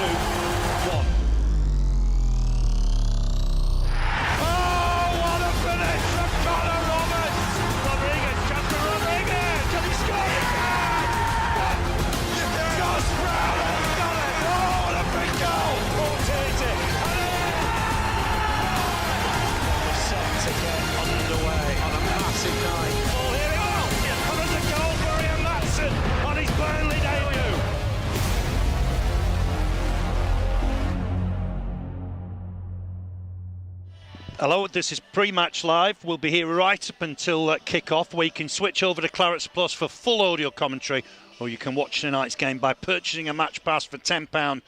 1. Oh, what a finish from Connor Roberts! Rodriguez, chance for Rodriguez! Can he score again? Josh Brown has done it! Oh, what a big goal! Rotating. Set to get underway on a massive night. Oh, here we go! And there's a goal for Ian Matson on his Burnley debut. Hello, this is Prematch Live. We'll be here right up until kick-off, where you can switch over to Clarets Plus for full audio commentary, or you can watch tonight's game by purchasing a match pass for £10,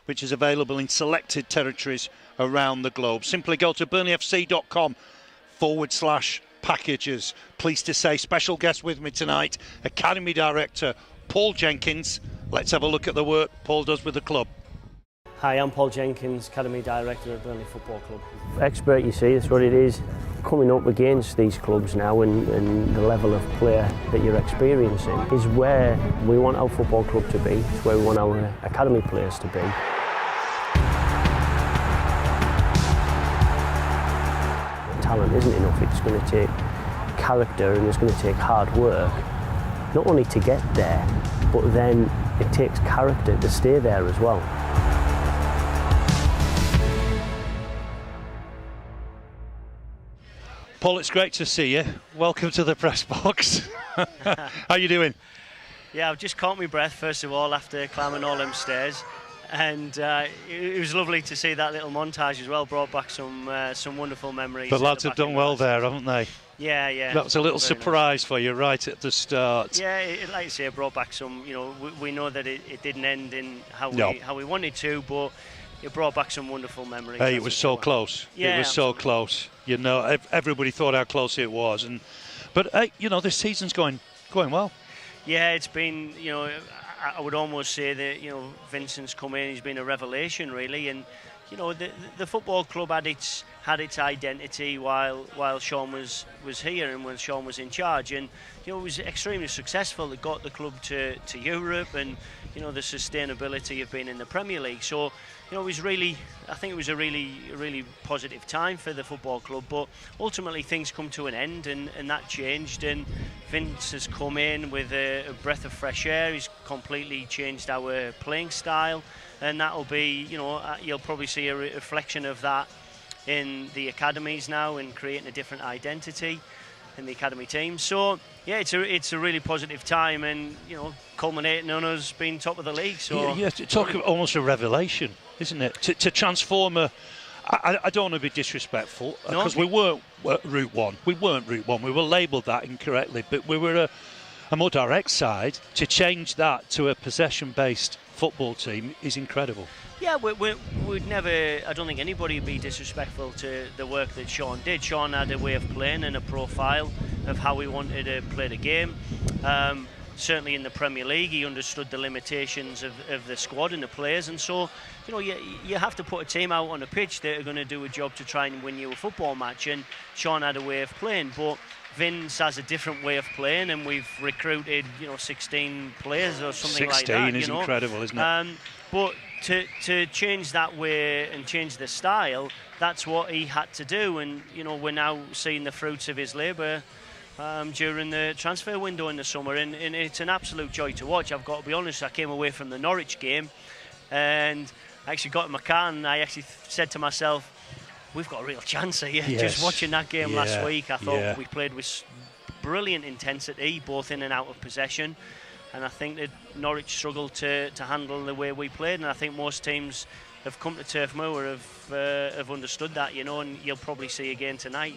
which is available in selected territories around the globe. Simply go to burnleyfc.com/packages. Pleased to say, special guest with me tonight, Academy Director Paul Jenkins. Let's have a look at the work Paul does with the club. Hi, I'm Paul Jenkins, Academy Director at Burnley Football Club. Expert, you see, that's what it is. Coming up against these clubs now and the level of player that you're experiencing is where we want our football club to be. It's where we want our academy players to be. Talent isn't enough. It's going to take character and it's going to take hard work, not only to get there, but then it takes character to stay there as well. Paul, it's great to see you. Welcome to the press box. How are you doing? Yeah, I've just caught my breath, first of all, after climbing all them stairs. And it was lovely to see that little montage as well, brought back some wonderful memories. The lads have done well there, haven't they? Yeah, yeah. That was a little surprise for you right at the start. Yeah, like I say, it brought back some, we know that it didn't end in how we wanted to, but it brought back some wonderful memories. Hey, it was so close. Yeah, it was so close. Everybody thought how close it was. But this season's going well. Yeah, it's been, I would almost say that, Vincent's come in, he's been a revelation, really. And, the football club had its identity while Sean was here and when Sean was in charge. And, it was extremely successful. It got the club to Europe and, the sustainability of being in the Premier League. So, it was really, I think it was a really positive time for the football club. But ultimately things come to an end and that changed. And Vince has come in with a breath of fresh air. He's completely changed our playing style. And that'll be, you'll probably see a reflection of that in the academies now and creating a different identity in the academy team. So, yeah, it's a really positive time and, culminating on us being top of the league. So yeah, talk about almost a revelation, isn't it? To transform I don't want to be disrespectful, because we weren't Route 1. We weren't Route 1. We were labelled that incorrectly, but we were a more direct side. To change that to a possession-based football team is incredible. Yeah, we'd never, I don't think anybody would be disrespectful to the work that Sean did. Sean had a way of playing and a profile of how he wanted to play the game. Certainly in the Premier League, he understood the limitations of the squad and the players, and so, you have to put a team out on a pitch that are going to do a job to try and win you a football match, and Sean had a way of playing, but Vince has a different way of playing, and we've recruited, 16 players or something like that. 16 is incredible, isn't it? But to change that way and change the style, that's what he had to do, and we're now seeing the fruits of his labour during the transfer window in the summer, and it's an absolute joy to watch. I've got to be honest, I came away from the Norwich game and I actually got in my car and I actually said to myself, we've got a real chance here. Yes. Just watching that game last week, I thought we played with brilliant intensity, both in and out of possession. And I think that Norwich struggled to handle the way we played. And I think most teams have come to Turf Moor have understood that, and you'll probably see again tonight.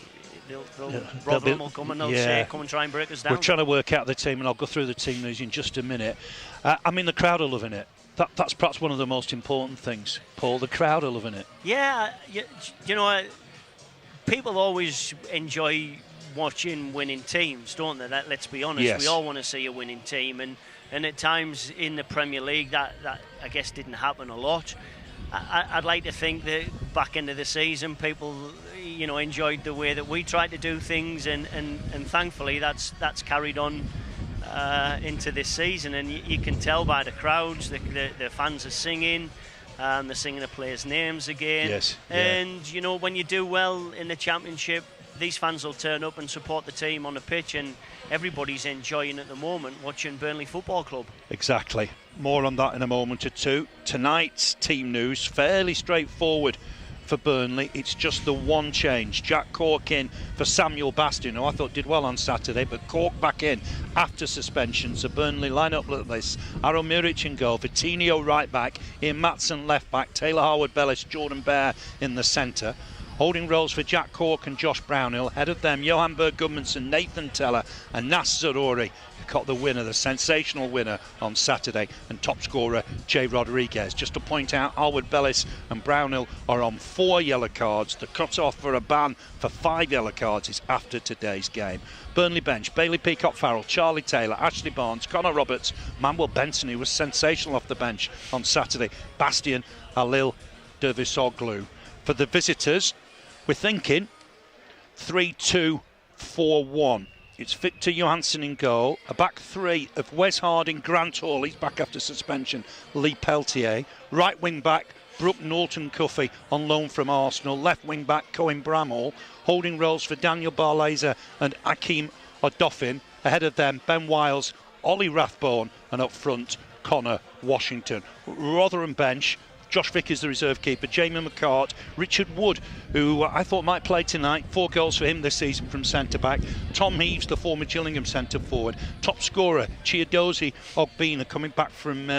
Rotherham will come and they'll say, come and try and break us down. We're trying to work out the team, and I'll go through the team news in just a minute. The crowd are loving it. That's perhaps one of the most important things, Paul. The crowd are loving it. Yeah, people always enjoy watching winning teams, don't they? Let's be honest. Yes. We all want to see a winning team, and at times in the Premier League that I guess didn't happen a lot. I'd like to think that back into the season people enjoyed the way that we tried to do things, and thankfully that's carried on into this season, and you can tell by the crowds, the fans are singing, They're singing the players' names again. Yes. And, you know, when you do well in the Championship, these fans will turn up and support the team on the pitch, and everybody's enjoying at the moment watching Burnley Football Club. Exactly. More on that in a moment or two. Tonight's team news, fairly straightforward for Burnley. It's just the one change. Jack Cork in for Samuel Bastian, who I thought did well on Saturday, but Cork back in after suspension. So Burnley line up like this: Aaron Muric in goal, Vitinho right back, Ian Matson left back, Taylor Harwood-Bellis, Jordan Bear in the centre. Holding roles for Jack Cork and Josh Brownhill. Ahead of them, Johan Berg-Gudmundsson, Nathan Teller and Nas Zaroury, who got the winner, the sensational winner on Saturday, and top scorer Jay Rodriguez. Just to point out, Harwood-Bellis and Brownhill are on 4 yellow cards. The cut-off for a ban for 5 yellow cards is after today's game. Burnley bench: Bailey Peacock-Farrell, Charlie Taylor, Ashley Barnes, Connor Roberts, Manuel Benson, who was sensational off the bench on Saturday, Bastian Halil Dervisoglu. For the visitors, we're thinking 3-2-4-1. It's Victor Johansson in goal. A back three of Wes Harding, Grant Hall, he's back after suspension, Lee Peltier. Right wing back, Brooke Norton-Cuffy on loan from Arsenal. Left wing back, Cohen Bramhall. Holding roles for Daniel Barlaser and Akeem Odoffin. Ahead of them, Ben Wiles, Ollie Rathbone, and up front, Connor Washington. Rotherham bench: Josh Vickers, the reserve keeper, Jamie McCart, Richard Wood, who I thought might play tonight, 4 goals for him this season from centre-back, Tom Heaves, the former Gillingham centre-forward, top scorer, Chiadozie Ogbina, coming back from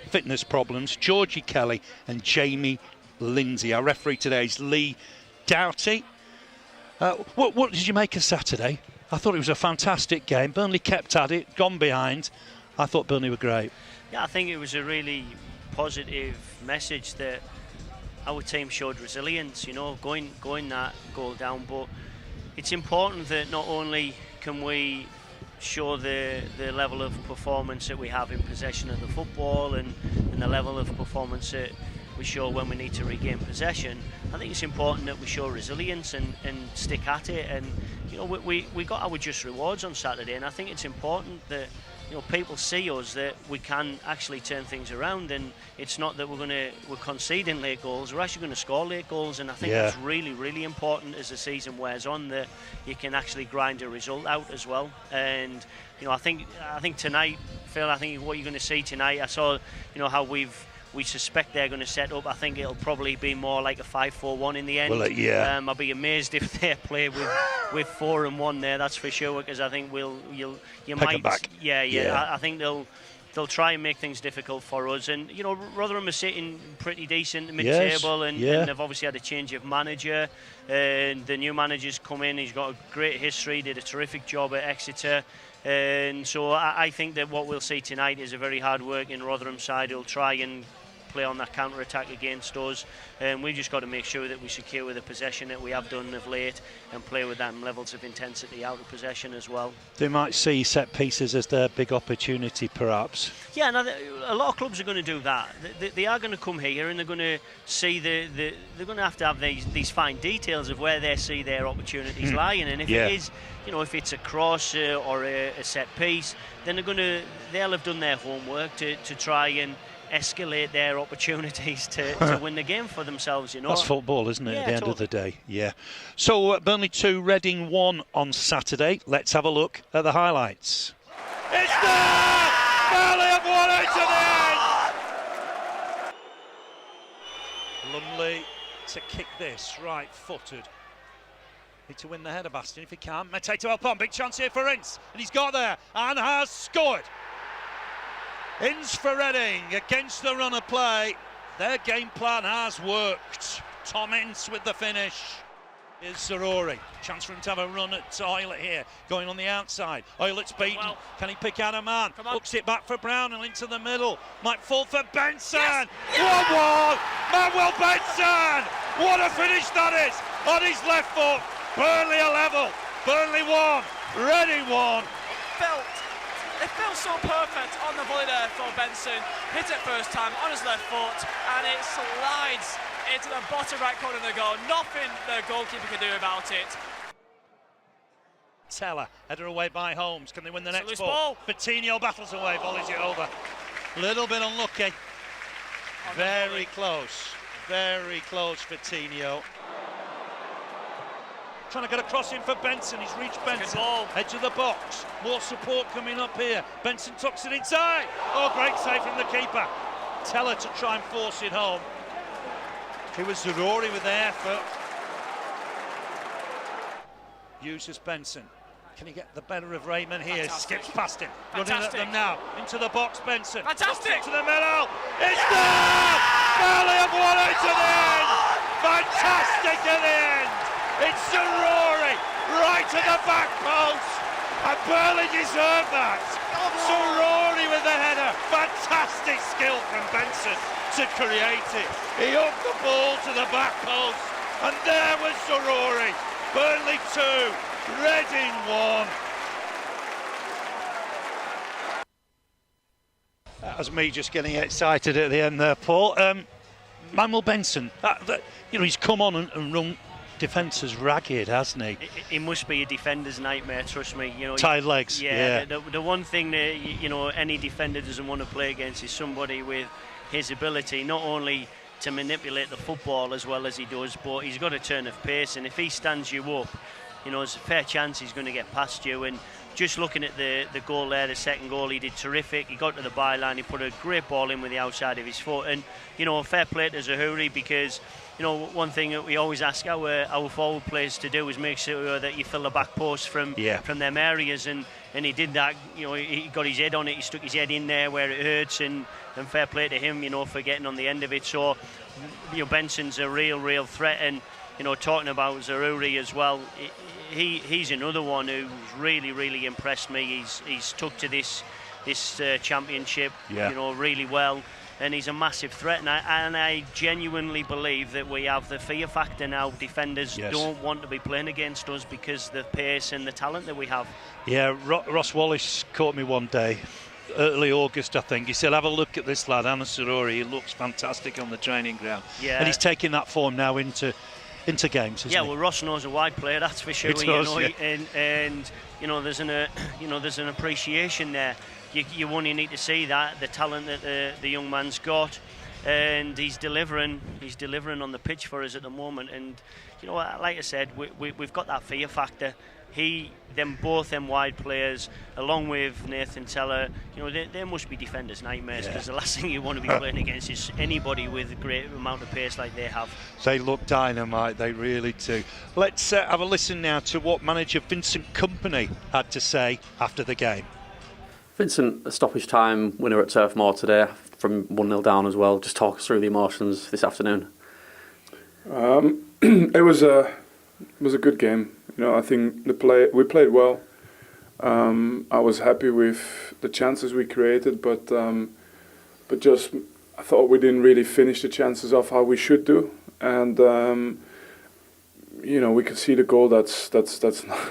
fitness problems, Georgie Kelly and Jamie Lindsay. Our referee today is Lee Doughty. What did you make of Saturday? I thought it was a fantastic game. Burnley kept at it, gone behind. I thought Burnley were great. Yeah, I think it was a really positive message that our team showed resilience, you know, going that goal down. But it's important that not only can we show the level of performance that we have in possession of the football and the level of performance that we show when we need to regain possession. I think it's important that we show resilience and stick at it. And you know, we got our just rewards on Saturday, and I think it's important that, you know, people see us, that we can actually turn things around, and it's not that we're conceding late goals. We're actually going to score late goals, and I think that's really, really important as the season wears on, that you can actually grind a result out as well. And you know, I think tonight, Phil, I think what you're going to see tonight, I saw, you know, how we suspect they're going to set up. I think it'll probably be more like a 5-4-1 in the end. Well, yeah. I'll be amazed if they play with 4 and 1 there. That's for sure, because I think you might. Back. Yeah. I think they'll try and make things difficult for us. And you know, Rotherham are sitting pretty decent mid-table, and they've obviously had a change of manager. And the new manager's come in. He's got a great history. Did a terrific job at Exeter. And so I think that what we'll see tonight is a very hard-working Rotherham side who'll try and play on that counter-attack against us, and we've just got to make sure that we secure the possession that we have done of late and play with them levels of intensity out of possession as well. They might see set pieces as their big opportunity, perhaps. Yeah, now a lot of clubs are going to do that. They are going to come here and they're going to see they're going to have these fine details of where they see their opportunities lying, and if it is, you know, if it's a cross or a set piece, then they'll have done their homework to try and escalate their opportunities to win the game for themselves, you know. That's football, isn't it, at the end of the day? Yeah. So Burnley 2, Reading 1 on Saturday. Let's have a look at the highlights. It's there! Burnley have won it to the end! Lumley to kick this, right-footed. Need to win the header, Bastian, if he can. Mete to help on, big chance here for Ince, and he's got there and has scored. Ince for Reading against the run of play. Their game plan has worked. Tom Ince with the finish. Here's Zaroury. Chance for him to have a run at Oilett here. Going on the outside. Oilett's beaten. Well, can he pick out a man? Hooks it back for Brownhill into the middle. Might fall for Benson. 1-1. Manuel Benson. What a finish that is. On his left foot. Burnley a level. Burnley 1. Reading 1. It felt so perfect on the volley there for Benson. Hit it first time on his left foot, and it slides into the bottom right corner of the goal. Nothing the goalkeeper can do about it. Teller, header away by Holmes. Can they win the next ball? Vitinho battles away, volleys it over. Little bit unlucky. Very close for Tino. Trying to get a cross in for Benson. He's reached Benson. Edge of the box. More support coming up here. Benson tucks it inside. Oh, great save from the keeper. Teller to try and force it home. It was Zurori with the effort. Uses Benson. Can he get the better of Raymond here? Fantastic. Skips past him. Fantastic. Running at them now. Into the box, Benson. Fantastic. To the middle. It's there! Burnley have won it to the end. Fantastic at the end. It's Zurori right to the back post. And Burnley deserve that. Zurori with the header. Fantastic skill from Benson to create it. He hooked the ball to the back post. And there was Zurori. Burnley 2. Reading 1. That was me just getting excited at the end there, Paul. Manuel Benson, he's come on and run defenders ragged, hasn't he? It must be a defender's nightmare, trust me. Tied legs. Yeah. The one thing that any defender doesn't want to play against is somebody with his ability, not only to manipulate the football as well as he does, but he's got a turn of pace, and if he stands you up, there's a fair chance he's going to get past you. And just looking at the goal there, the second goal, he did terrific. He got to the byline, he put a great ball in with the outside of his foot. And, fair play to Zahuri, because, one thing that we always ask our forward players to do is make sure that you fill the back post from them areas. And he did that. He got his head on it, he stuck his head in there where it hurts. And fair play to him, for getting on the end of it. So, Benson's a real threat. And, talking about Zahuri as well, he's another one who's really impressed me. He's took to this championship, really well, and he's a massive threat. And I genuinely believe that we have the fear factor now. Defenders don't want to be playing against us because the pace and the talent that we have. Yeah, Ross Wallace caught me one day, early August, I think. He said, "Have a look at this lad, Anas Zurori. He looks fantastic on the training ground." Yeah, and he's taking that form now into games, isn't he? Well, Ross knows a wide player, that's for sure. And there's an appreciation there. You only need to see that, the talent that the young man's got, and he's delivering on the pitch for us at the moment. And like I said, we've got that fear factor. Both them wide players, along with Nathan Teller, they must be defenders' nightmares, because the last thing you want to be playing against is anybody with a great amount of pace like they have. They look dynamite, they really do. Let's have a listen now to what manager Vincent Kompany had to say after the game. Vincent, a stoppage time winner at Turf Moor today from 1-0 down as well. Just talk us through the emotions this afternoon. It was a good game. I think we played well. I was happy with the chances we created, but just I thought we didn't really finish the chances off how we should do, and we could see the goal that's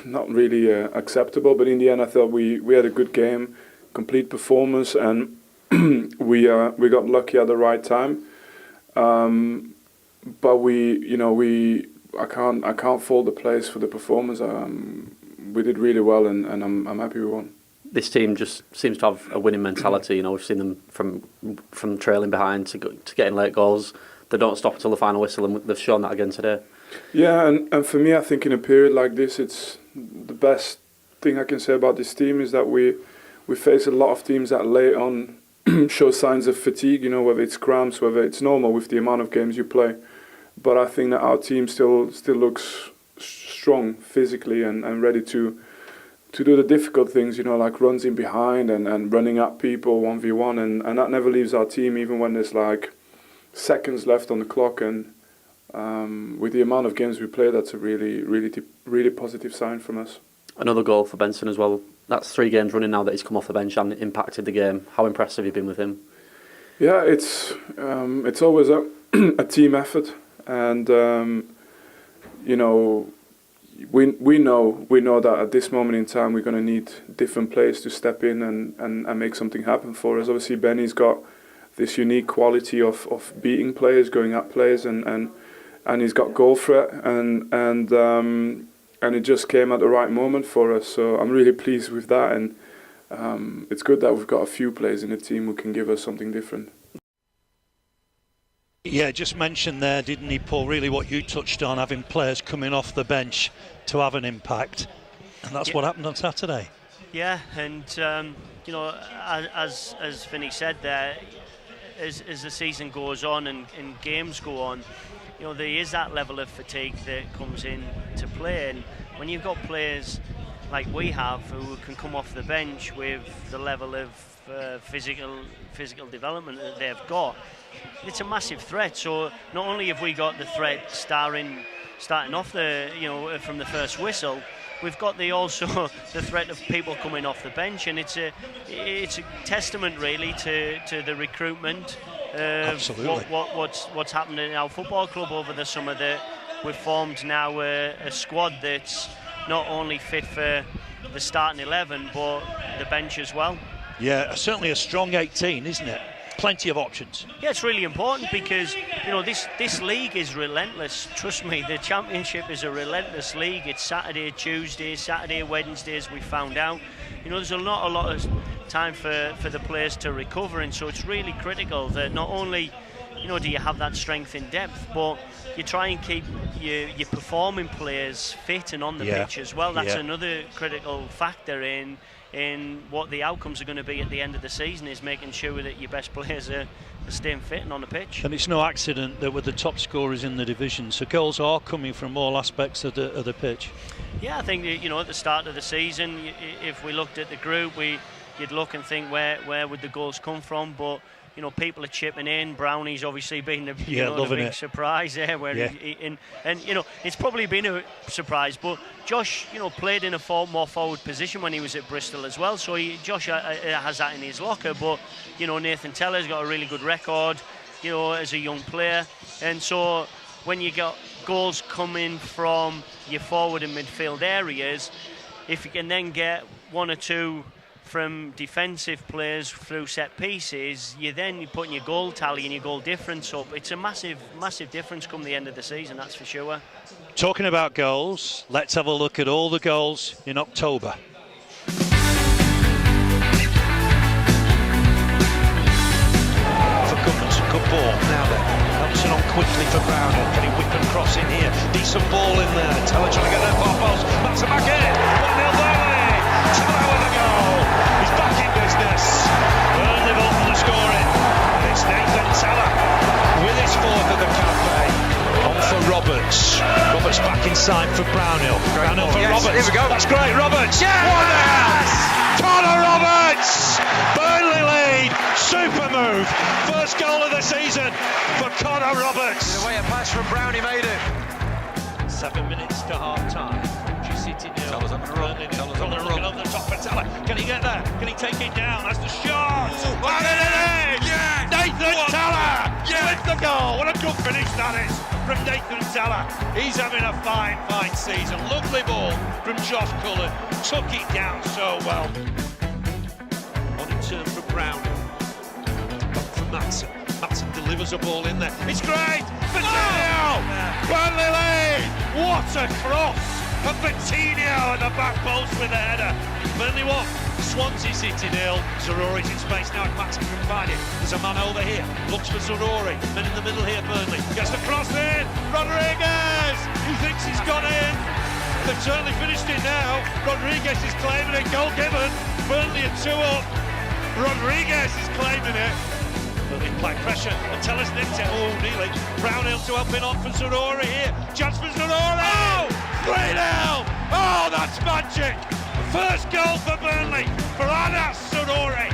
not really acceptable. But in the end, I thought we had a good game, complete performance, and we got lucky at the right time. But I can't fault the players for the performance. We did really well, and I'm happy we won. This team just seems to have a winning mentality. We've seen them from trailing behind to getting late goals. They don't stop until the final whistle, and they've shown that again today. Yeah, and for me, I think in a period like this, it's the best thing I can say about this team is that we face a lot of teams that late on show signs of fatigue. Whether it's cramps, whether it's normal with the amount of games you play. But I think that our team still looks strong physically and ready to do the difficult things, like runs in behind and running at people 1v1, and that never leaves our team, even when there's like seconds left on the clock. And with the amount of games we play, that's a really positive sign from us. Another goal for Benson as well. That's 3 games running now that he's come off the bench and impacted the game. How impressed have you been with him? Yeah, it's always a team effort. And we know that at this moment in time we're going to need different players to step in and make something happen for us. Obviously, Benny's got this unique quality of beating players, going at players, and he's got goal threat, and it just came at the right moment for us. So I'm really pleased with that, and it's good that we've got a few players in the team who can give us something different. Yeah, just mentioned there, didn't he, Paul, really what you touched on, having players coming off the bench to have an impact. And that's what happened on Saturday. Yeah, and, as Vinny said there, as the season goes on and games go on, there is that level of fatigue that comes in to play. And when you've got players like we have who can come off the bench with the level of physical development that they've got, it's a massive threat. So not only have we got the threat starting off from the first whistle, we've got also the threat of people coming off the bench, and it's a testament really to the recruitment. Absolutely. What's happened in our football club over the summer, that we've formed now a squad that's not only fit for the starting 11 but the bench as well. Yeah, certainly a strong 18, isn't it? Plenty of options. Yeah, it's really important because this league is relentless. Trust me, the Championship is a relentless league. It's Saturday, Tuesdays, Saturday, Wednesdays. We found out. There's not a lot of time for the players to recover, and so it's really critical that not only do you have that strength in depth, but you try and keep your performing players fit and on the pitch as well. That's another critical factor in what the outcomes are going to be at the end of the season, is making sure that your best players are staying fit and on the pitch. And it's no accident that we're the top scorers in the division, so goals are coming from all aspects of the pitch. Yeah, I think that, at the start of the season, if we looked at the group, you'd look and think where would the goals come from, but people are chipping in. Brownie's obviously been the big surprise there, it's probably been a surprise. But Josh, played in a more forward position when he was at Bristol as well. So Josh has that in his locker. But Nathan Teller's got a really good record, as a young player. And so when you got goals coming from your forward and midfield areas, if you can then get one or two from defensive players through set pieces, you're putting your goal tally and your goal difference up. It's a massive difference come the end of the season, that's for sure. Talking about goals, let's have a look at all the goals in October. For Goodmanson, good ball. Now then, Helpson on quickly for Brownhill. Can he whip and cross in here? Decent ball in there. Teller trying to get that far post. Matsumake, 1-0 Burnley. Teller with a goal. He's back in business. Burnley open the scoring. And it's Nathan Teller with his fourth of the campaign. On for Roberts. Roberts back inside for Brownhill. Brownhill for Roberts. Here we go. That's great, Roberts. Yes! Connor Roberts! Burnley lead. Super move. First goal of the season for Connor Roberts. The way a pass from Brownie made it. 7 minutes to half time. City nil. Teller's up and running. Teller's up and running. Over the top for Teller. Can he get there? Can he take it down? That's the shot. And it is! Yes! Nathan Teller with the goal. What a good finish that is from Nathan Teller. He's having a fine season. Lovely ball from Josh Cullen. Took it down so well. On in turn from Brown. Back from Matson. Matson delivers a ball in there. It's great! Coutinho! Burnley lead! What a cross! And Coutinho at the back post with a header. Burnley 1, Swansea City 0. Zarori's in space now. Matson can find it. There's a man over here. Looks for Zarori. Men in the middle here, Burnley. Gets the cross in. Rodriguez! He thinks he's got in. They've certainly finished it now. Rodriguez is claiming it. Goal given. Burnley are 2 up. Rodriguez is claiming it. Burnley apply pressure. And Teller's nipped it. Oh, nearly. Brownhill to open on for Zarori here. Chance for Zarori. Oh! 3-0! Oh, that's magic! First goal for Burnley for Anas Zarori.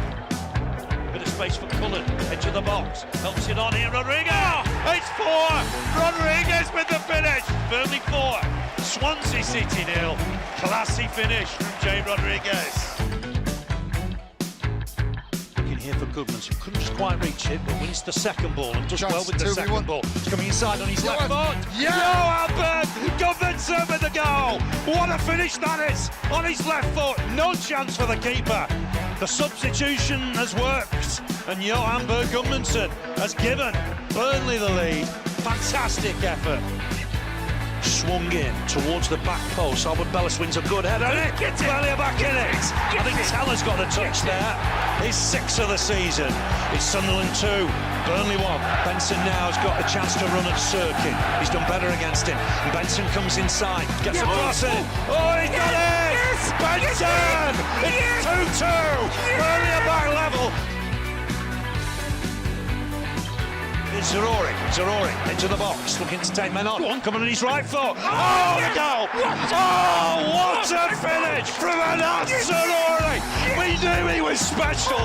Bit of space for Cullen, edge of the box. Helps it on here, Rodriguez! Oh, it's 4! Rodriguez with the finish! Burnley 4, Swansea City 0. Classy finish from Jay Rodriguez. Here for Goodmanson, couldn't just quite reach it, but wins the second ball and does well with the second ball. It's coming inside on his left foot. Johan Goodmanson with the goal. What a finish that is on his left foot. No chance for the keeper. The substitution has worked, and Johan Goodmanson has given Burnley the lead. Fantastic effort. swung in towards the back post. Albert Bellis wins a good header. Burnley are back in it. I think Teller's got the touch there. His 6th of the season. It's Sunderland 2, Burnley 1. Benson now has got a chance to run at Sirkin. He's done better against him. And Benson comes inside, gets a cross in. Oh, he's got it! Benson! It's 2-2. Burnley are back level. It's Zarori into the box, looking to take men on. Coming on his right foot. Oh, the goal! Oh, what a finish from Anand Zarori! We knew he was special.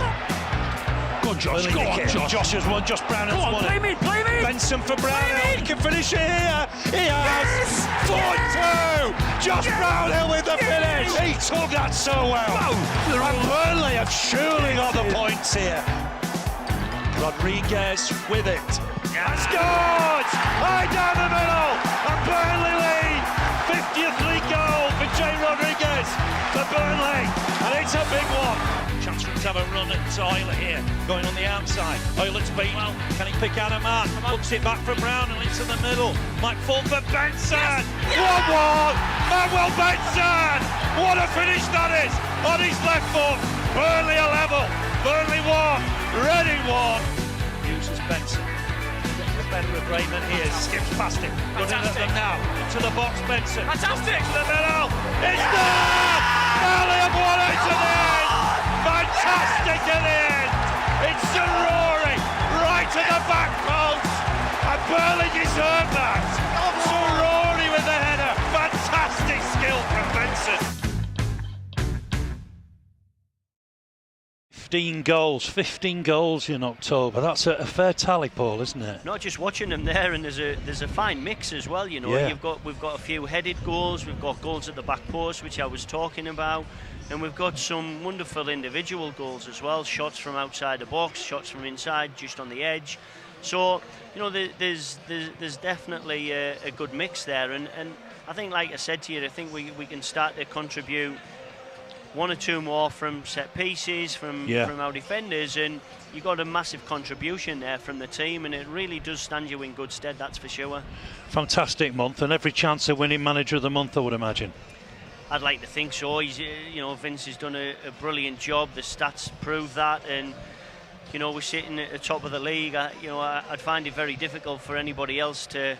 Go on, Josh. Go on, Josh. Josh has won. Josh Brown has won it. Play me. Benson for Brownhill. He can finish it here. He has. 4-2. Josh Brownhill with the finish. He took that so well. And Burnley have surely got the points here. Rodriguez with it. Scored! High down the middle. And Burnley lead. 50th league goal for Jay Rodriguez for Burnley. And it's a big one. Chance for him to have a run at Euler here, going on the outside. Euler's beaten. Well, can he pick out a man? Hooks it back for Brown and into the middle. Might fall for Benson. 1-1. Manuel Benson. What a finish that is on his left foot. Burnley are level. Burnley 1. Reading 1. Uses Benson. Gets the better of Raymond here. Skips past him. Running at them now. Into the box, Benson. Fantastic. To the middle. It's there. Burnley have won it to the end. Fantastic at the end! It's Zarori right to the back post, and Burnley deserved that. Zarori with the header, fantastic skill from Benson. 15 goals in October. That's a fair tally, Paul, isn't it? Not just watching them there, and there's a fine mix as well. You know, yeah. we've got a few headed goals, we've got goals at the back post, which I was talking about. And we've got some wonderful individual goals as well, shots from outside the box, shots from inside, just on the edge. So, you know, there's definitely a good mix there. And I think, like I said to you, I think we can start to contribute 1 or 2 more from set pieces, from our defenders. And you got a massive contribution there from the team, and it really does stand you in good stead, that's for sure. Fantastic month, and every chance of winning Manager of the Month, I would imagine. I'd like to think so. He's, you know, Vince has done a brilliant job. The stats prove that, and you know, we're sitting at the top of the league. I'd find it very difficult for anybody else to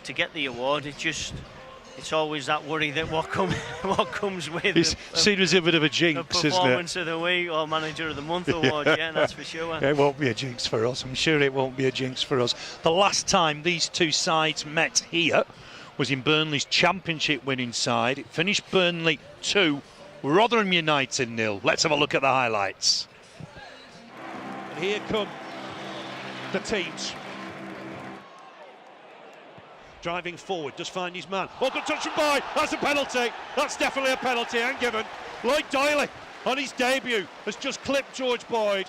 get the award. It's always that worry that what comes with It's seen as a bit of a jinx, isn't it? Performance of the week or Manager of the Month award. Yeah, that's for sure. It won't be a jinx for us. I'm sure it won't be a jinx for us. The last time these two sides met here was in Burnley's Championship winning side. It finished Burnley 2, Rotherham United 0. Let's have a look at the highlights. And here come the teams. Driving forward, does find his man. Oh, good touch from Boyd. That's a penalty. That's definitely a penalty and given. Lloyd Doyley on his debut has just clipped George Boyd.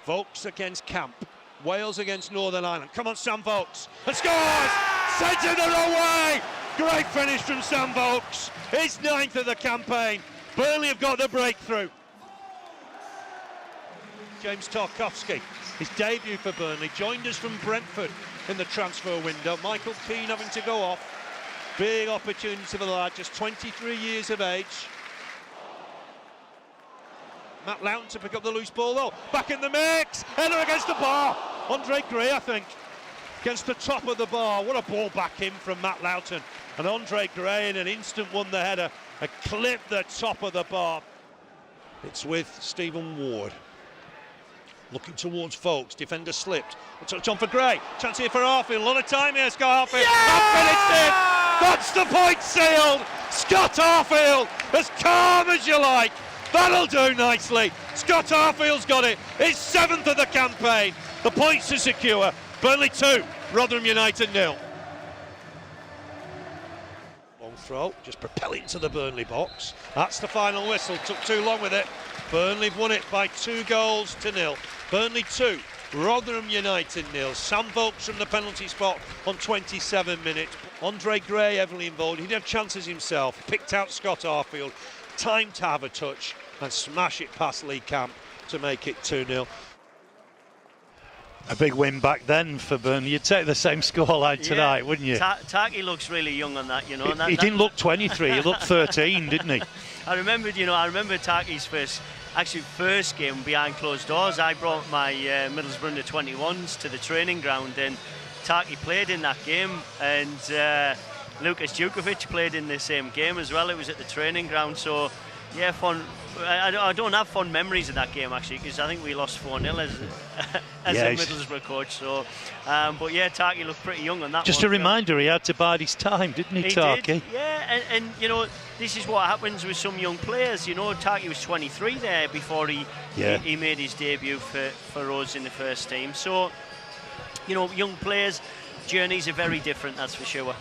Vokes against Camp. Wales against Northern Ireland. Come on, Sam Vokes. And scores! Sent it the wrong way! Great finish from Sam Vokes. His 9th of the campaign. Burnley have got the breakthrough. James Tarkowski, his debut for Burnley, joined us from Brentford in the transfer window. Michael Keane having to go off. Big opportunity for the lad, just 23 years of age. Matt Loughton to pick up the loose ball though. Back in the mix. Header against the bar. Andre Gray, I think, against the top of the bar. What a ball back in from Matt Loughton. And Andre Gray in an instant won the header. A clip the top of the bar. It's with Stephen Ward. Looking towards Vokes. Defender slipped. A touch on for Gray. Chance here for Arfield. A lot of time here, Scott Arfield. Yeah! Finished it. That's the point sealed. Scott Arfield, as calm as you like. That'll do nicely. Scott Arfield's got it. His 7th of the campaign. The points are secure. Burnley 2, Rotherham United 0. Long throw, just propel it into the Burnley box. That's the final whistle. Took too long with it. Burnley have won it by 2-0. Burnley 2, Rotherham United 0. Sam Vokes from the penalty spot on 27 minutes. Andre Gray heavily involved. He did have chances himself. Picked out Scott Arfield. Time to have a touch and smash it past Lee Camp to make it 2-0. A big win back then for Burnley. You'd take the same scoreline tonight, wouldn't you? Taki looks really young on that, you know. He didn't look 23, he looked 13, didn't he? I remember Taki's first game behind closed doors. I brought my Middlesbrough under 21s to the training ground, and Taki played in that game, and Lukas Djukovic played in the same game as well. It was at the training ground, so yeah, fun. I don't have fond memories of that game actually, because I think we lost 4-0 as a Middlesbrough coach. So, but yeah, Taki looked pretty young on that. Just a reminder, he had to bide his time, didn't he, Taki? Yeah, and you know, this is what happens with some young players. You know, Taki was 23 there before he made his debut for us in the first team. So, you know, young players' journeys are very different, that's for sure.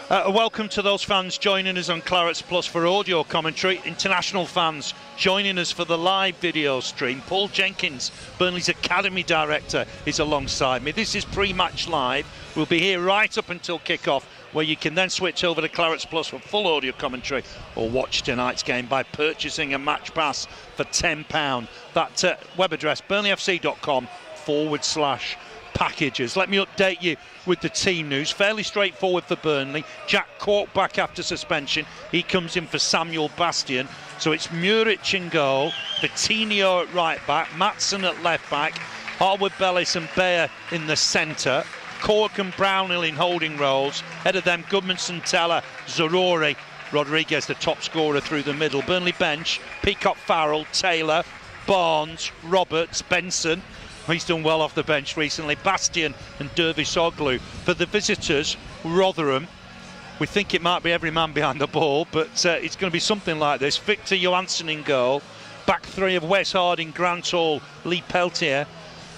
Welcome to those fans joining us on Clarets Plus for audio commentary. International fans joining us for the live video stream. Paul Jenkins, Burnley's Academy Director, is alongside me. This is Pre-Match Live. We'll be here right up until kick-off, where you can then switch over to Clarets Plus for full audio commentary or watch tonight's game by purchasing a match pass for £10. That web address, burnleyfc.com/packages. Let me update you with the team news. Fairly straightforward for Burnley. Jack Cork back after suspension. He comes in for Samuel Bastian. So it's Muric in goal, Vitinho at right back, Maatsen at left back, Harwood Bellis and Bayer in the centre, Cork and Brownhill in holding roles. Ahead of them, Goodmanson, Teller, Zarori, Rodriguez the top scorer through the middle. Burnley bench, Peacock, Farrell, Taylor, Barnes, Roberts, Benson. He's done well off the bench recently. Bastian and Dervisoglu. For the visitors, Rotherham. We think it might be every man behind the ball, but it's going to be something like this. Victor Johansson in goal. Back three of Wes Harding, Grant Hall, Lee Peltier.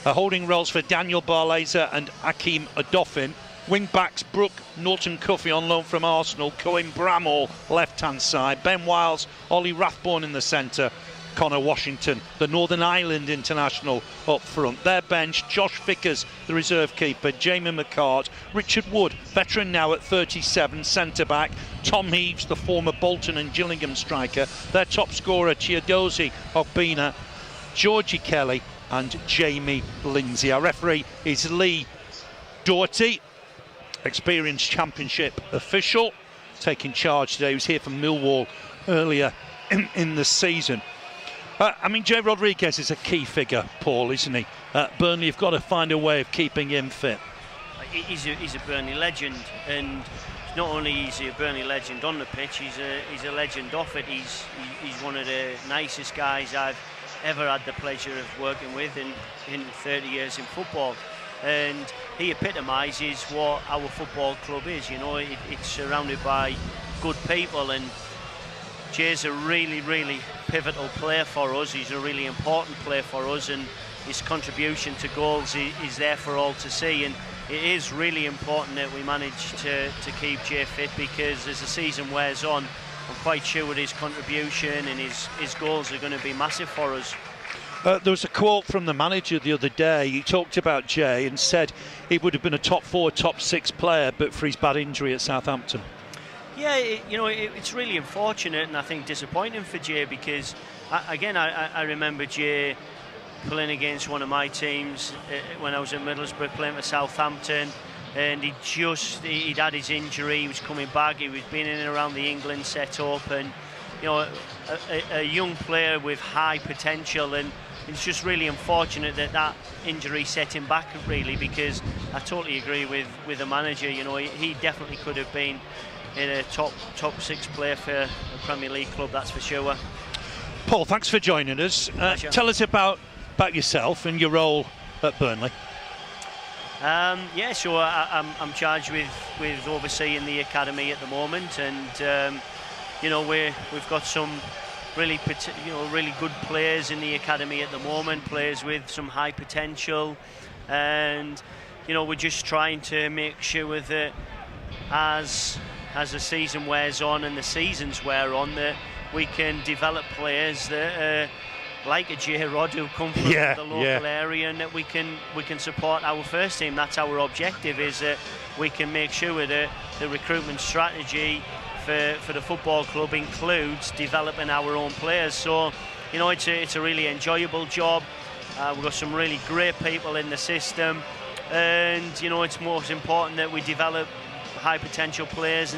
Holding roles for Daniel Barlaser and Akeem Adofin. Wing backs Brooke, Norton Cuffey on loan from Arsenal. Cohen Bramall left-hand side. Ben Wiles, Ollie Rathbone in the centre. Connor Washington, the Northern Ireland international, up front. Their bench, Josh Vickers, the reserve keeper, Jamie McCart, Richard Wood, veteran now at 37, centre-back, Tom Heaves, the former Bolton and Gillingham striker, their top scorer, Chiedozie Ogbina, Georgie Kelly and Jamie Lindsay. Our referee is Lee Doherty, experienced championship official, taking charge today. He was here from Millwall earlier in the season. I mean, Jay Rodriguez is a key figure, Paul, isn't he? Burnley have got to find a way of keeping him fit. He's a Burnley legend, and not only is he a Burnley legend on the pitch, he's a legend off it. He's one of the nicest guys I've ever had the pleasure of working with in 30 years in football. And he epitomises what our football club is. You know, it's surrounded by good people, and Jay's a really, really pivotal player for us. He's a really important player for us, and his contribution to goals is there for all to see. And it is really important that we manage to keep Jay fit, because as the season wears on, I'm quite sure his contribution and his goals are going to be massive for us. There was a quote from the manager the other day. He talked about Jay and said he would have been a top 4, top 6 player, but for his bad injury at Southampton. Yeah, it's really unfortunate and I think disappointing for Jay, because I remember Jay playing against one of my teams when I was at Middlesbrough, playing for Southampton, and he'd had his injury. He was coming back. He was been in and around the England setup, and you know, a young player with high potential, and it's just really unfortunate that injury set him back, really, because I totally agree with the manager. You know, he definitely could have been in a top 6 player for a Premier League club, that's for sure. Paul, thanks for joining us. Tell us about yourself and your role at Burnley. So I'm charged with overseeing the academy at the moment, and you know, we've got some really good players in the academy at the moment, players with some high potential, and you know, we're just trying to make sure that as the season wears on and the seasons wear on, that we can develop players that like a J Rod who come from the local area, and that we can support our first team. That's our objective, is that we can make sure that the recruitment strategy for the football club includes developing our own players. So, you know, it's a really enjoyable job. We've got some really great people in the system, and you know, it's most important that we develop high potential players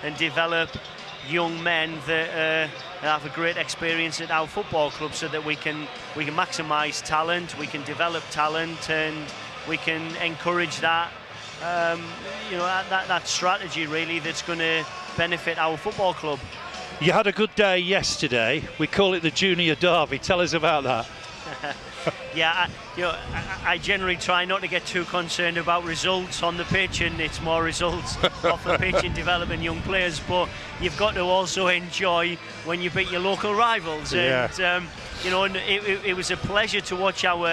and develop young men that have a great experience at our football club, so that we can maximise talent, we can develop talent, and we can encourage that. You know, that strategy really that's going to benefit our football club. You had a good day yesterday. We call it the Junior Derby. Tell us about that. Yeah, I generally try not to get too concerned about results on the pitch, and it's more results off the pitch in developing young players. But you've got to also enjoy when you beat your local rivals. Yeah. And you know, it was a pleasure to watch our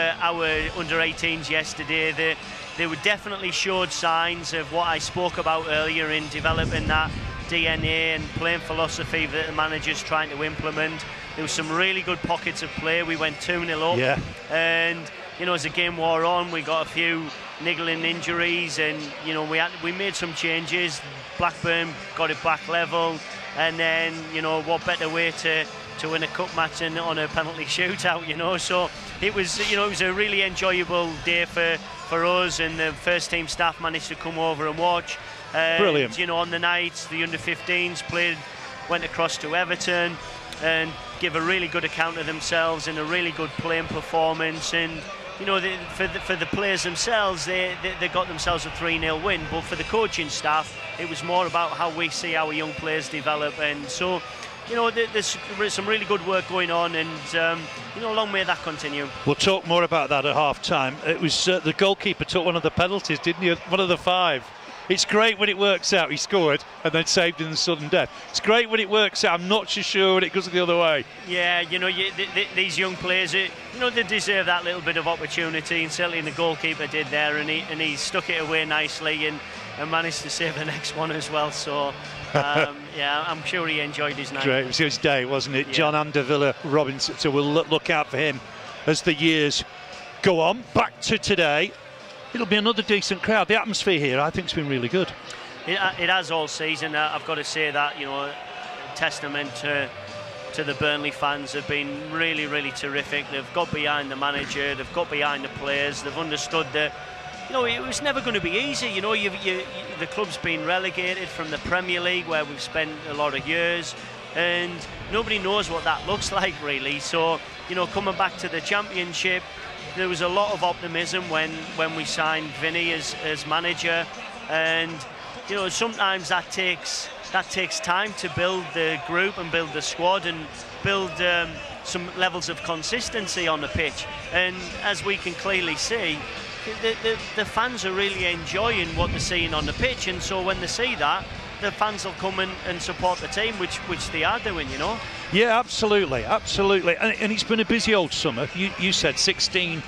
under-18s yesterday. They were definitely showed signs of what I spoke about earlier in developing that DNA and playing philosophy that the manager's trying to implement. There was some really good pockets of play. We went 2-0 up, yeah. And you know, as the game wore on, we got a few niggling injuries, and you know, we made some changes. Blackburn got it back level, and then you know, what better way to win a cup match than on a penalty shootout, you know? So it was, you know, it was a really enjoyable day for us, and the first team staff managed to come over and watch. Brilliant. You know, on the night, the under-15s went across to Everton and give a really good account of themselves and a really good playing performance. And you know, for the players themselves, they got themselves a 3-0 win. But for the coaching staff, it was more about how we see our young players develop. And so, you know, there's some really good work going on, and you know, long may that continue. We'll talk more about that at half-time. It was the goalkeeper took one of the penalties, didn't he? One of the 5. It's great when it works out. He scored and then saved in the sudden death. It's great when it works out. I'm not so sure when it goes the other way. Yeah, you know, these young players, you know, they deserve that little bit of opportunity, and certainly the goalkeeper did there, and he stuck it away nicely and managed to save the next one as well. So, yeah, I'm sure he enjoyed his night. Great. It was his day, wasn't it? Yeah. John Andervilla Robinson. So we'll look out for him as the years go on. Back to today. It'll be another decent crowd. The atmosphere here, I think, has been really good. It has all season. I've got to say that, you know, testament to the Burnley fans. Have been really, really terrific. They've got behind the manager. They've got behind the players. They've understood that, you know, it was never going to be easy. You know, the club's been relegated from the Premier League, where we've spent a lot of years, and nobody knows what that looks like, really. So, you know, coming back to the Championship, there was a lot of optimism when we signed Vinny as manager, and you know, sometimes that takes time to build the group and build the squad and build some levels of consistency on the pitch. And as we can clearly see, the fans are really enjoying what they're seeing on the pitch, and so when they see that, the fans will come and support the team, which they are doing, you know. Yeah, absolutely. And it's been a busy old summer. You said 16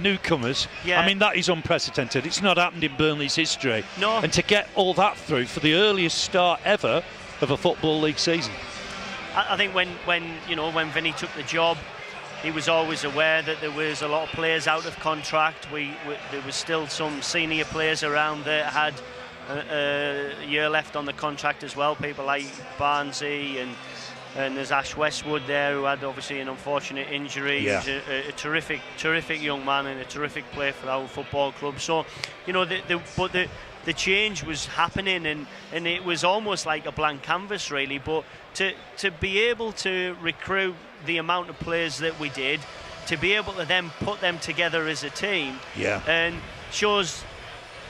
newcomers. Yeah. I mean, that is unprecedented. It's not happened in Burnley's history. No. And to get all that through for the earliest start ever of a Football League season. I think when Vinny took the job, he was always aware that there was a lot of players out of contract. There was still some senior players around that had a year left on the contract as well. People like Barnesy and there's Ash Westwood there, who had obviously an unfortunate injury. Yeah. He's a terrific young man and a terrific player for our football club. So, you know, the change was happening, and it was almost like a blank canvas, really. But to be able to recruit the amount of players that we did, to be able to then put them together as a team, yeah, and shows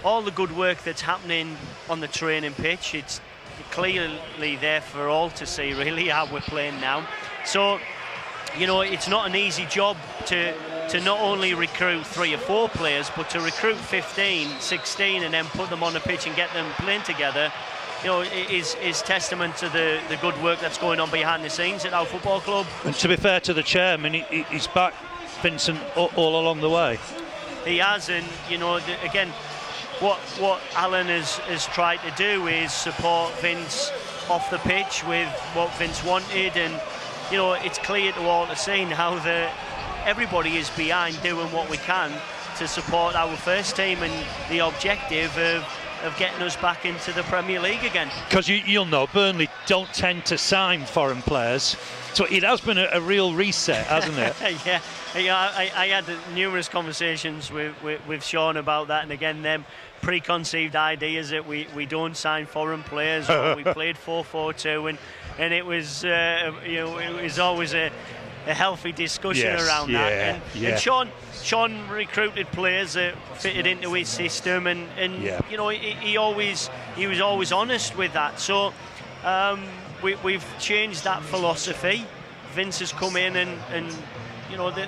all the good work that's happening on the training pitch. It's clearly there for all to see, really, how we're playing now. So, you know, it's not an easy job to not only recruit 3 or 4 players, but to recruit 15, 16 and then put them on the pitch and get them playing together. You know, is testament to the good work that's going on behind the scenes at our football club. And to be fair to the chairman, he's backed Vincent all along the way. He has, and you know, again, what Alan has tried to do is support Vince off the pitch with what Vince wanted, and you know, it's clear to all to see now that everybody is behind doing what we can to support our first team and the objective of of getting us back into the Premier League again. Because you'll know, Burnley don't tend to sign foreign players, so it has been a real reset, hasn't it? Yeah, I had numerous conversations with Sean about that, and again, them preconceived ideas that we don't sign foreign players. Or we played 4-4-2, and it was it was always a healthy discussion around that. And Sean recruited players that fitted into his system, and he was always honest with that. So we've changed that philosophy. Vince has come in, and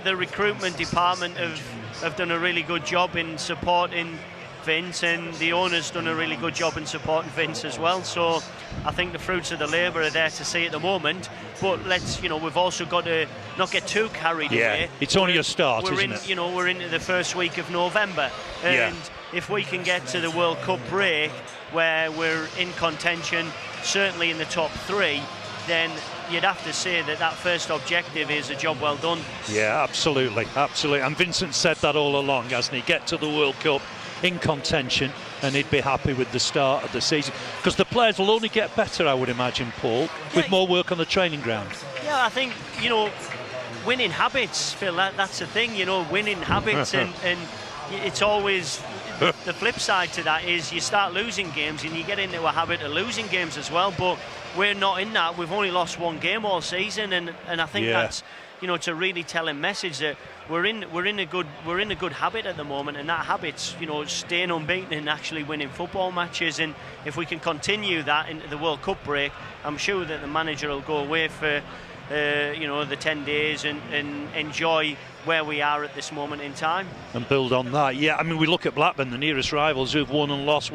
the recruitment department have done a really good job in supporting Vince, and the owner's done a really good job in supporting Vince as well. So I think the fruits of the labour are there to see at the moment. But we've also got to not get too carried away. It's only a start, isn't it? We're into the first week of November, and if we can get to the World Cup break where we're in contention, certainly in the top 3, then you'd have to say that first objective is a job well done. Yeah, absolutely. And Vincent said that all along, hasn't he? Get to the World Cup in contention, and he'd be happy with the start of the season, because the players will only get better, I would imagine, Paul, with more work on the training ground. Yeah, I think winning habits, Phil, that's the thing, winning habits, and it's always the flip side to that is you start losing games and you get into a habit of losing games as well. But we're not in that. We've only lost 1 game all season, and I think that's it's a really telling message that we're in a good habit at the moment, and that habit's staying unbeaten and actually winning football matches. And if we can continue that into the World Cup break, I'm sure that the manager will go away for the 10 days and enjoy where we are at this moment in time and build on that. I mean, we look at Blackburn, the nearest rivals, who've won and lost.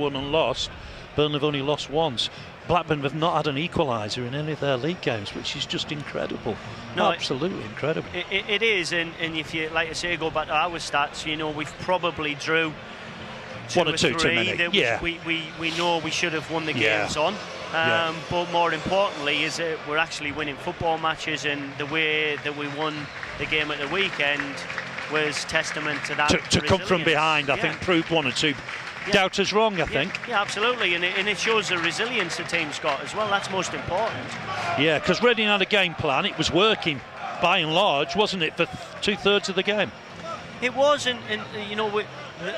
Burnley have only lost once. Blackburn have not had an equaliser in any of their league games, which is just incredible. Absolutely incredible. It is, and if you, like I say, go back to our stats, we've probably drew 1 or 2 too many. We know we should have won the games on. But more importantly is that we're actually winning football matches, and the way that we won the game at the weekend was testament to that. To come from behind, I think, proved 1 or 2 doubters wrong, I think. Yeah, absolutely, and it shows the resilience the team's got as well. That's most important. Yeah, because Reading had a game plan. It was working by and large, wasn't it, for 2/3 of the game? It was, and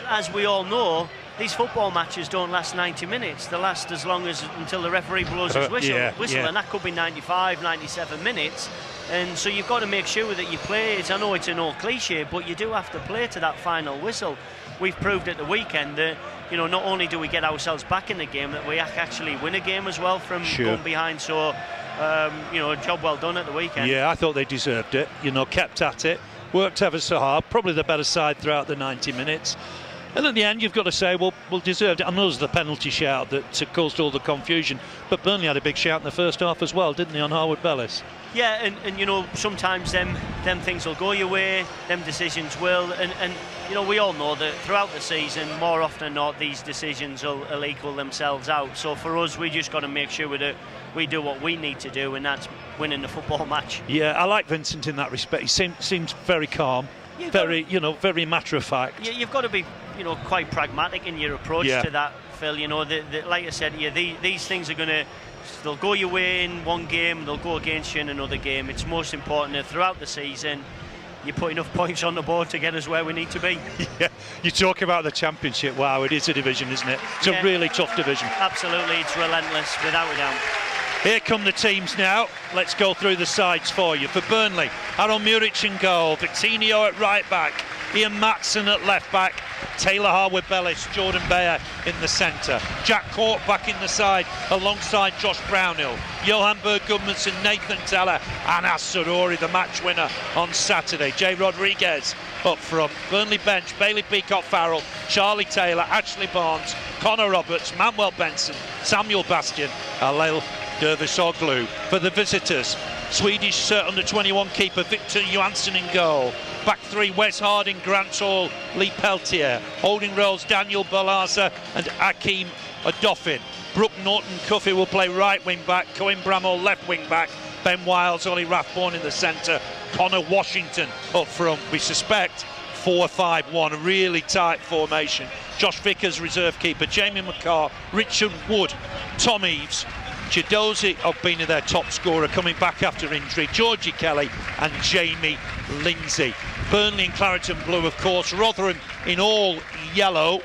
as we all know, these football matches don't last 90 minutes. They last as long as until the referee blows his whistle, and that could be 95, 97 minutes. And so you've got to make sure that you play. I know it's an old cliche, but you do have to play to that final whistle. We've proved at the weekend that not only do we get ourselves back in the game, that we actually win a game as well from going behind. So job well done at the weekend. Yeah, I thought they deserved it. Kept at it, worked ever so hard, probably the better side throughout the 90 minutes. And at the end, you've got to say, well, deserved it. I know there's the penalty shout that caused all the confusion, but Burnley had a big shout in the first half as well, didn't they, on Harwood Bellis? Yeah, and sometimes them things will go your way, them decisions will, and we all know that throughout the season, more often than not, these decisions will equal themselves out. So for us, we just got to make sure that we do what we need to do, and that's winning the football match. Yeah, I like Vincent in that respect. He seems very calm, very matter of fact. You've got to be quite pragmatic in your approach to that, Phil. Like I said, these things are they'll go your way in one game, they'll go against you in another game. It's most important that throughout the season you put enough points on the board to get us where we need to be. Yeah, you talk about the Championship. Wow, it is a division, isn't it? It's a really tough division. Absolutely, it's relentless, without a doubt. Here come the teams now. Let's go through the sides for you. For Burnley, Aaron Muric in goal, Victinho at right back, Ian Matson at left back, Taylor Harwood-Bellis, Jordan Bayer in the centre, Jack Cork back in the side alongside Josh Brownhill, Johan Berg-Gudmundsson, Nathan Teller, and As-Sarouri, the match winner on Saturday. Jay Rodriguez up front. Burnley bench, Bailey Peacock-Farrell, Charlie Taylor, Ashley Barnes, Connor Roberts, Manuel Benson, Samuel Bastian, Alel Dervisoglu. For the visitors, Swedish under-21 keeper Victor Johansson in goal. Back three, Wes Harding, Grant Hall, Lee Peltier. Holding roles, Daniel Balaza and Akeem Adofin. Brooke Norton-Cuffy will play right wing back, Cohen Bramall left wing back, Ben Wiles, Ollie Rathborne in the centre, Connor Washington up front. We suspect 4-5-1, a really tight formation. Josh Vickers, reserve keeper, Jamie McCarr, Richard Wood, Tom Eaves, Chidozie Ogbina, their top scorer, coming back after injury, Georgie Kelly and Jamie Lindsay. Burnley in claret and blue, of course, Rotherham in all yellow.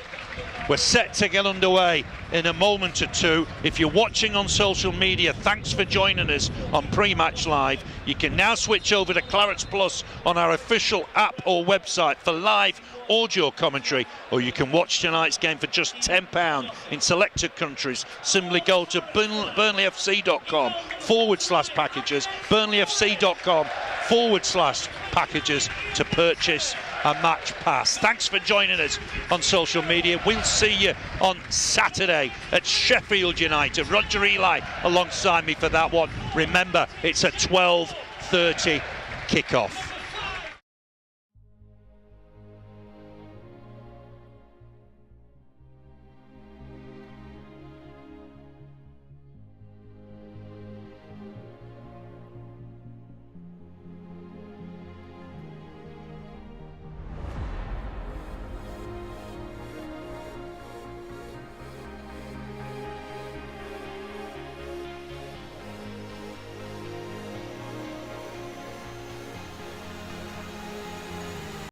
We're set to get underway in a moment or two. If you're watching on social media, thanks for joining us on Prematch Live. You can now switch over to Clarets Plus on our official app or website for live audio commentary, or you can watch tonight's game for just £10 in selected countries. Simply go to burnleyfc.com/packages, burnleyfc.com/packages to purchase a match pass. Thanks for joining us on social media. We'll see you on Saturday at Sheffield United. Roger Eli alongside me for that one. Remember, it's a 12:30 kickoff.